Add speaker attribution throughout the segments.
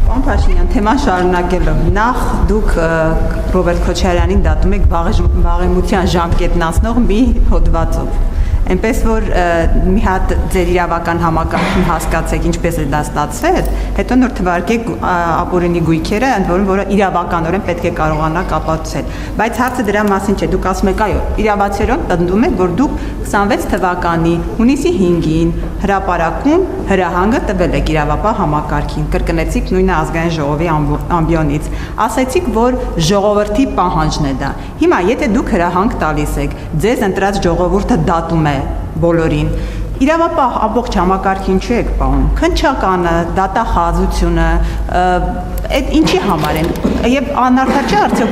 Speaker 1: Պարոն Փաշինյան, թեման շարունակելով, նախ դուք Ռոբերտ Քոչարյանին դատում եք վաղեմության ժամկետն անցնող մի հոդվածով։ Այնպես որ մի հատ ձեր իրավական համակարգին հասկացեք ինչպես է դա ստացվել, հետո նոր թվարկեք ապօրինի գույքերը, ընդ որում որը իրավականորեն պետք է կարողանաք ապացուցել։ Բայց հարցը դրա մասին չէ, դուք ասում եք, այո, իրավացիորեն պնդում եք, որ դուք 26 թվականի հունիսի 5-ին հրապարակում հրահանգը տվել եք իրավապահ համակարգին, կրկնեցիք նույնը ազգային ժողովի ամբիոնից, ասեցիք, որ ժողովրդի պահանջն է դա։ Հիմա եթե դուք հրահանգ տալիս եք, ձեզ ընտրած ժողովուրդը դատում է բոլորին, իրավապահ ամբողջ համակարգին չի եք պահում, քննչականը, դատախազությունը, այդ ինչի համար են, եւ անարդար չէ արդյոք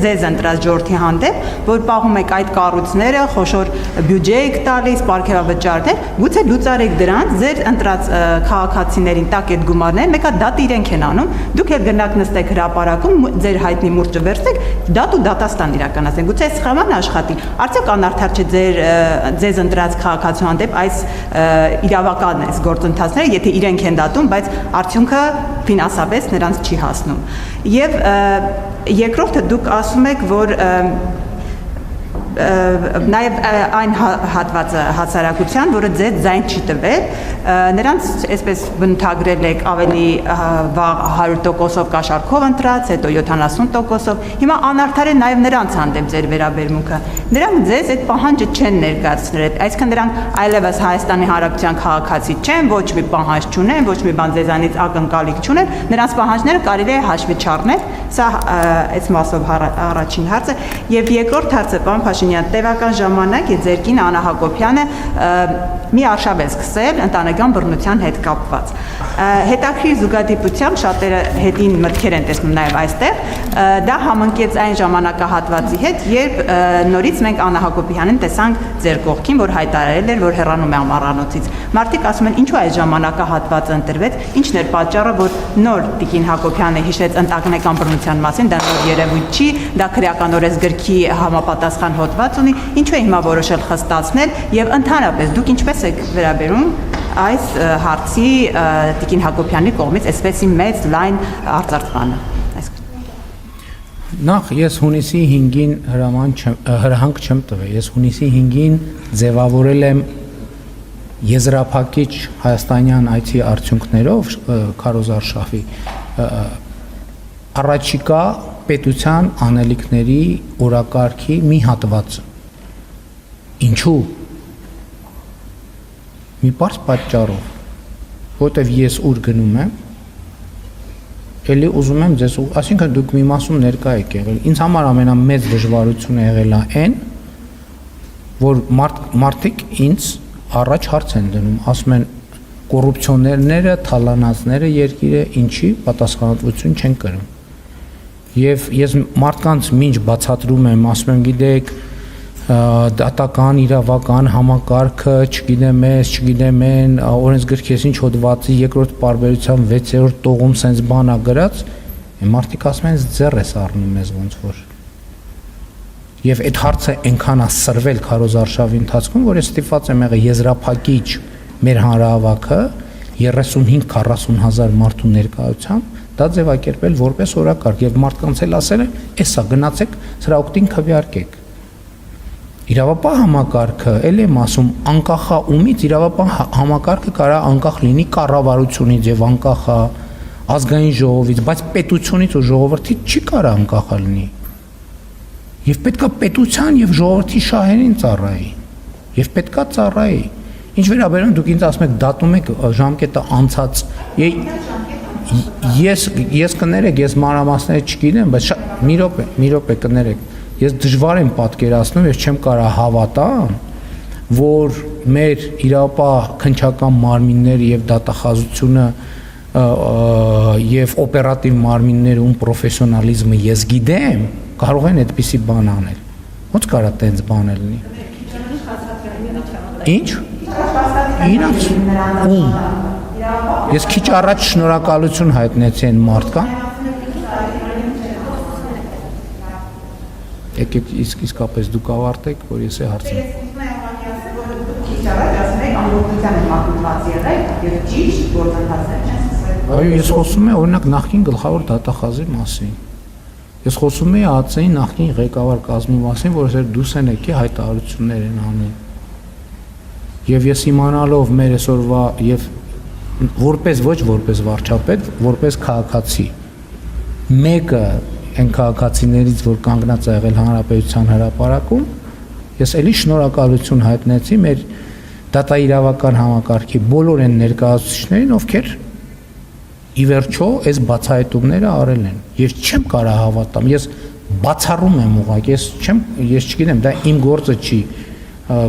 Speaker 1: ձեզ ընտրած ժողովրդի հանդեպ, որ պահում եք այդ կառույցները, խոշոր բյուջե եք տալիս, պարգևավճարներ, գուցե լուծարեք դրանց, ձեր ընտրած քաղաքացիներին տակ այդ գումարները, մեկը դատը իրենք են անում, դուք էլ գնաք նստեք հրապարակում, ձեր հայտնի մուրճը վերցեք, դատ ու դատաստան իրականացնեք, գուցե այս սխեման աշխատի, արդյոք անարդար չէ ձեզ ընտրած քաղաքացու հանդեպ այս իրավական այս գործընթացները, եթե իրենք են դատում, բայց արդյունքը ֆինանսապես նրանց չի հասնում։ Եվ երկրորդը դուք ասում եք, որ նաև այն հատվածը հասարակության, որը ձեզ ձայն չի տվել, նրանց այսպես բնութագրել եք ավելի վաղ 100%-ով կաշառքով ընտրած, հետո 70%-ով, հիմա անարդար է նաև նրանց հանդեպ ձեր վերաբերմունքը, նրանք ձեզ այդ պահանջը չեն ներկայացնել, այսինքն նրանք այլևս Հայաստանի Հանրապետության քաղաքացի չեն, ոչ մի պահանջ չունեն, ոչ մի բան ձեզանից ակնկալիք չունեն, նրանց պահանջները կարելի է հաշվի չառնել, սա այս մասով առաջին հարցը, եւ երկրորդ հարցը, պարոն Փաշինյան, տևական ժամանակ է ձեր կին Անահ Հակոբյանը մի արշավ է սկսել ընտանեկան բռնության հետ կապված։ Հետաքրքիր զուգադիպությամբ շատերը հետին մտքեր են տեսնում նաև այստեղ, դա համընկեց այն ժամանակահատվածի հետ, երբ նորից մենք Անահ Հակոբյանին տեսանք ձեր կողքին, որ հայտարարել էր, որ հեռանում է ամառանոցից։ Մարդիկ ասում են, ինչու այս ժամանակահատվածը ընտրվեց, ինչն էր պատճառը, որ նոր Տիկին Հակոբյանը հիշեց ընտանեկան բռնության մասին, դա նոր երևույթ չի, դա քրեական օրենսգրքի համապատասխան հոդված ունի, ինչու է հիմա որոշել խստացնել եւ ընդհանրապես դուք ինչպես եք վերաբերում այս հարցի Տիկին Հակոբյանի կողմից այսպեսի մեծ լայն արծարծմանը։
Speaker 2: Նախ ես հունիսի 5-ին հրահանգ չեմ տվել, ես հունիսի 5-ին ձևավորել եմ եզրափակիչ հայաստանյան այցի արդյունքներով քարոզարշավի առաջիկա պետության անելիքների օրակարգի մի հատված։ Ինչու՞։ Մի պարզ պատճառով, որտեվ ես ուր գնում եմ, էլի ուզում եմ ձեզ, այսինքն դուք մի մասում ներկա եք եղել, ինձ համար ամենամեծ դժվարությունը եղել է այն, որ մարդիկ ինձ առաջ հարց են դնում, ասում են կոռուպցիոներները, թալանածները երկիրը ինչի պատասխանատվություն չեն կրում։ Եվ ես մարդկանց մինչ բացատրում եմ, ասում եմ, գիտեք, դատական, իրավական համակարգը, չգիտեմ ես, չգիտեմ են, օրենսգրքի ինչ հոդվածի երկրորդ պարբերության 6-րդ տողում սենց բան ա գրած, մարդիկ ասում են, ձեռ ես առնում ես ոնց որ։ Եւ այդ հարցը այնքան է սրվել քարոզարշավի ընթացքում, որ ես ստիպված եմ եղել եզրափակիչ մեր հանրահավաքը 35-40 հազար մարդու ներկայությամբ դա ձևակերպել որպես օրակարգ եւ մարդկանց էլ ասել եմ, էսա գնացեք սրա օգտին քվեարկեք։ Իրավապահ համակարգը, էլ եմ ասում, անկախ ումից իրավապահ համակարգը կարա անկախ լինի կառավարությունից եւ անկախ ազգային ժողովից, բայց պետությունից ու ժողովրդից չի կարա անկախ լինի։ Եվ պետքա պետության եւ ժողովրդի շահերին ծառայի։ Եվ պետքա ծառայի։ Ինչ վերաբերում դուք ինձ ասում եք դատում եք ժամկետը անցած։ Ես կներեք, ես մանրամասները չգիտեմ, բայց մի րոպե կներեք։ Ես դժվար եմ պատկերացնում, ես չեմ կարող հավատամ, որ մեր իրավապահ քննչական մարմինները եւ դատախազությունը եւ օպերատիվ մարմինները ում պրոֆեսիոնալիզմը ես գիտեմ, կարող են այդպիսի բան անել։ Ոնց կարա տենց բան լինի։ Ինչ։ Իրանց ում։ Ես քիչ առաջ շնորհակալություն հայտնեցի այն մարդկան։ Եկեք իսկապես դուք ավարտեք, որ ես է հարցնեմ։
Speaker 1: Քիչ առաջ ասում եք ամբողջությամբ մակնված եղեք եւ ճիշտ գործընթացներ չեն սկսվել։
Speaker 2: Այո, ես խոսում եմ օրինակ նախկին գլխավոր դատախազի մասին։ Ես խոսում եմ ԱԾ-ի նախկին ղեկավար կազմի մասին, որ դուս են եկի հայտարարություններ են անում։ Եվ ես իմանալով մեր այսօրվա եւ որպես ոչ որպես վարչապետ, որպես քաղաքացի, մեկը այն քաղաքացիներից, որ կանգնած ա եղել հանրապետության հրապարակում, ես էլի շնորհակալություն հայտնեցի մեր դատաիրավական համակարգի բոլոր այն ներկայացուցիչներին, ովքեր ի վերջո այս բացահայտումները արել են։ Ես չեմ կարող հավատամ, ես բացառում եմ ուղղակի, ես չգիտեմ, դա իմ գործը չի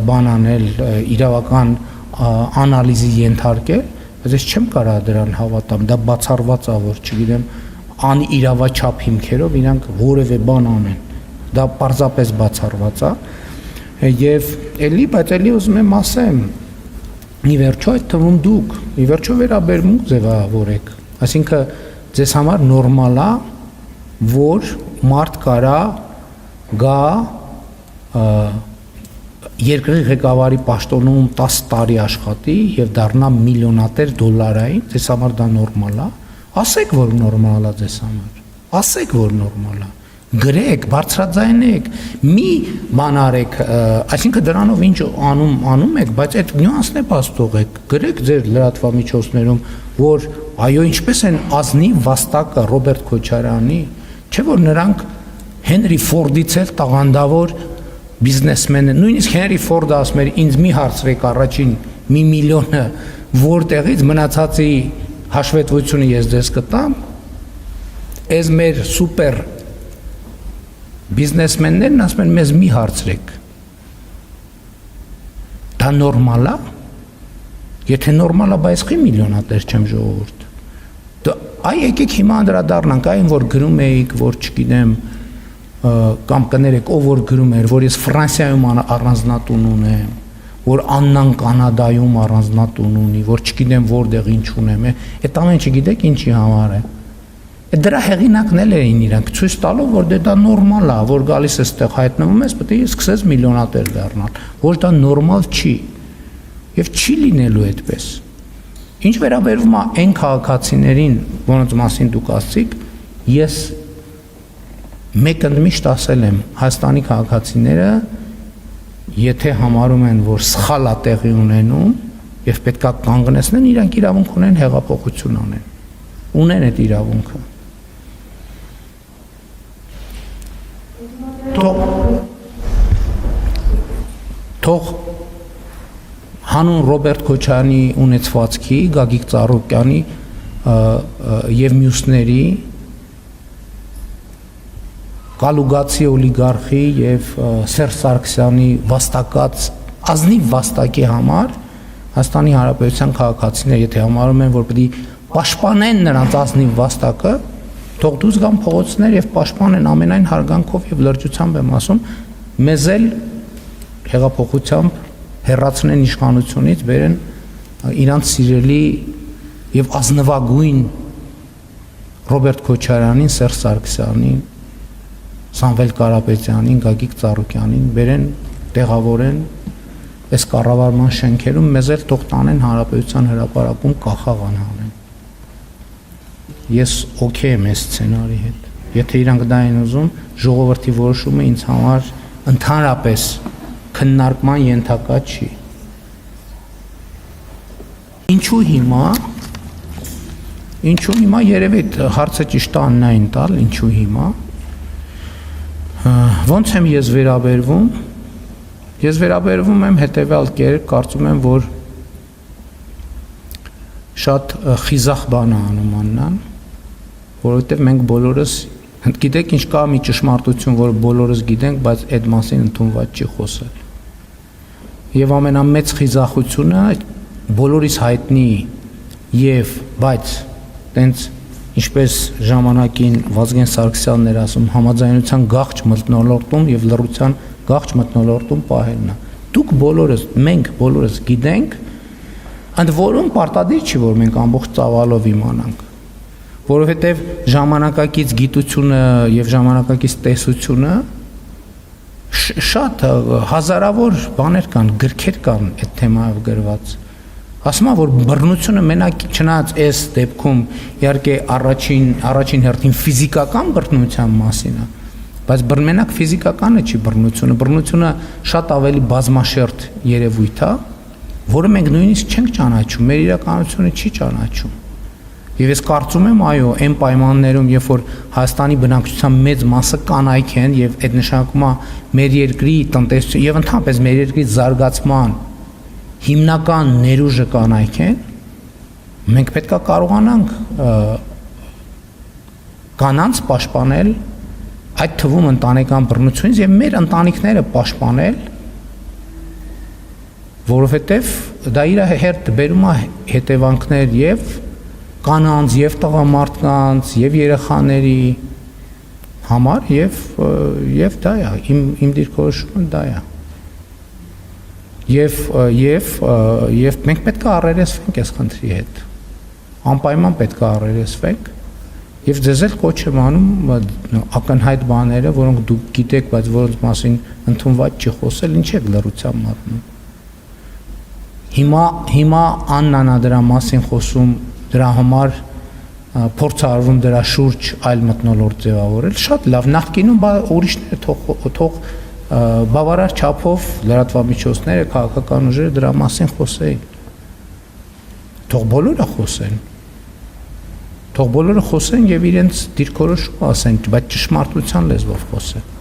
Speaker 2: բան անել, իրավական անալիզի ենթարկել, բայց ես չեմ կարող դրան հավատամ, դա բացառված է, որ չգիտեմ, անիրավաչափ հիմքերով իրանք որևէ բան անեն։ Դա պարզապես բացառված է։ Եվ բայց էլի ուզում եմ ասեմ, ի վերջո այդ թվում դուք, ի վերջո վերաբերմունք ձևավորեք, այսինքն ձեզ համար նորմալ է, որ մարդ կարա գա երկրի ղեկավարի պաշտոնում 10 տարի աշխատի եւ դառնա միլիոնատեր դոլարային, ձեզ համար դա նորմալ է, ասեք, որ նորմալ է ձեզ համար, ասեք, որ նորմալ է, գրեք, բարձրաձայնեք, մի բան արեք, այսինքն դրանով ինչ անում եք, բայց այդ նյուանսն է փաստողեք, գրեք ձեր լրատվամիջոցներում, որ այո, ինչպես են ազնիվ վաստակը Ռոբերտ Քոչարյանի, չէ՞ որ նրանք Հենրի Ֆորդից էլ տաղանդավոր բիզնեսմեն են, նույնիսկ Հենրի Ֆորդը ասում էր, ինձ մի հարցրեք առաջին 1 միլիոնը որտեղից մնացածի հաշվետվությունը ես ձեզ կտամ, այս մեր սուպեր բիզնեսմեններն ասում են մեզ մի հարցրեք, դա նորմալ է, եթե նորմալ է, բայց խի միլիոնատեր չեմ ժողովուրդ, այ եկեք հիմա անդրադառնանք այն, որ գրում էիք, որ չգիտեմ, կամ կներեք, ով որ գրում էր, որ ես Ֆրանսիայում առանձնատուն ունեմ, որ Աննան Կանադայում առանձնատուն ունի, որ չգիտեմ որտեղ ինչ ունեմ, այդ ամեն չգիտեք ինչի համար է։ Դրա հեղինակն էլ էին իրանք, ցույց տալով, որ դա նորմալ է, որ գալիս էստեղ հայտնվում ես, պետք է սկսես միլիոնատեր դառնալ, որ դա նորմալ չի։ Եվ չի լինելու այդպես։ Ինչ վերաբերում է այն քաղաքացիներին, որոնց մասին դուք ասացիք, ես մեկ ընդմիշտ ասել եմ, Հայաստանի քաղաքացիները եթե համարում են, որ սխալ է տեղի ունենում եւ պետքա կանգնեցնեն, իրանք իրավունք ունեն հեղափոխություն անեն։ Ունեն այդ իրավունքը։ Թող հանուն Ռոբերտ Քոչարյանի ունեցվածքի, Գագիկ Ծառուկյանի եւ մյուսների Կալուգացի օլիգարխի եւ Սերժ Սարգսյանի վաստակած ազնիվ վաստակի համար Հայաստանի Հանրապետության քաղաքացիները, եթե համարում են, որ պետք է պաշտպանեն նրանց ազնիվ վաստակը, թող դուրս գան փողոցներ եւ պաշտպանեն ամենայն հարգանքով եւ լրջությամբ եմ ասում, մեզ էլ հեղափոխությամբ հեռացնեն իշխանությունից, բերեն իրանց սիրելի եւ ազնվագույն Ռոբերտ Քոչարյանին, Սերժ Սարգսյանին, Սամվել Կարապետյանին, Գագիկ Ծառուկյանին, բերեն տեղավորեն այս կառավարման շենքերում, մեզ էլ թող տանեն Հանրապետության հրապարակում կախաղան անեն։ Ես օքեյ եմ այս սցենարի հետ։ Եթե իրանք դա են ուզում, ժողովրդի որոշումը ինձ համար ընդհանրապես քննարկման ենթակա չի։ Ինչու հիմա երևի հարցը ճիշտ Աննային տալ, ինչու հիմա։ Ոնց եմ ես վերաբերվում։ Ես վերաբերվում եմ հետևյալ կերպ, կարծում եմ, որ շատ խիզախ բան է անում Աննան, որովհետև մենք բոլորս գիտեք ինչ կա մի ճշմարտություն, որ բոլորս գիտենք, բայց այդ մասին ընդունված չի խոսել։ Եվ ամենամեծ խիզախությունը բոլորիս հայտնի եւ բայց տենց ինչպես ժամանակին Վազգեն Սարգսյանն էր ասում, համաձայնության գաղճ մթնոլորտում եւ լռության գաղճ մթնոլորտում պահելն է։ Դուք բոլորս, մենք բոլորս գիտենք, ընդ որում պարտադիր չի, որ մենք ամբողջ ծավալով իմանանք, որովհետեւ ժամանակակից գիտությունը եւ ժամանակակից տեսությունը շատ հազարավոր բաներ կան, գրքեր կան այդ թեմայով գրված։ Ասում եմ, որ բռնությունը մենակ չնայած այս դեպքում իհարկե առաջին հերթին ֆիզիկական բռնության մասին է, բայց մենակ ֆիզիկականը չի բռնությունը շատ ավելի բազմաշերտ երևույթ է, որը մենք նույնիսկ չենք ճանաչում, մեր իրականությունը չի ճանաչում։ Եվ ես կարծում եմ, այո, այն պայմաններում, երբ որ Հայաստանի բնակչության մեծ մասը կանայք են եւ այդ նշանակում է մեր երկրի տնտեսություն եւ ընդհանրապես մեր երկրի զարգացման հիմնական ներուժը կանայք են, մենք պետք է կարողանանք կանանց պաշտպանել այդ թվում ընտանեկան բռնությունից եւ մեր ընտանիքները պաշտպանել, որովհետեւ դա իր հերթ բերում է հետևանքներ եւ կանանց եւ տղամարդկանց եւ երեխաների համար եւ դա է իմ դիրքորոշումը դա է եւ մենք պետք է առերեսվենք այս խնդրի հետ անպայման պետք է առերեսվենք եւ ձեզ էլ կոչ եմ անում ակնհայտ բաները որոնք դուք գիտեք բայց որոնց մասին ընդունված չի խոսել ինչ եք լռությամբ մատնում հիմա Աննան է դրա մասին խոսում դրա համար փորձ արվում դրա շուրջ այլ մթնոլորտ ձևավորել շատ լավ նախկինում ուրիշները թող բավարար չափով լրատվամիջոցները քաղաքական ուժերը դրա մասին խոսեին թող բոլորը խոսեն եւ իրենց դիրքորոշումը ասեն բայց ճշմարտության լեզվով խոսեն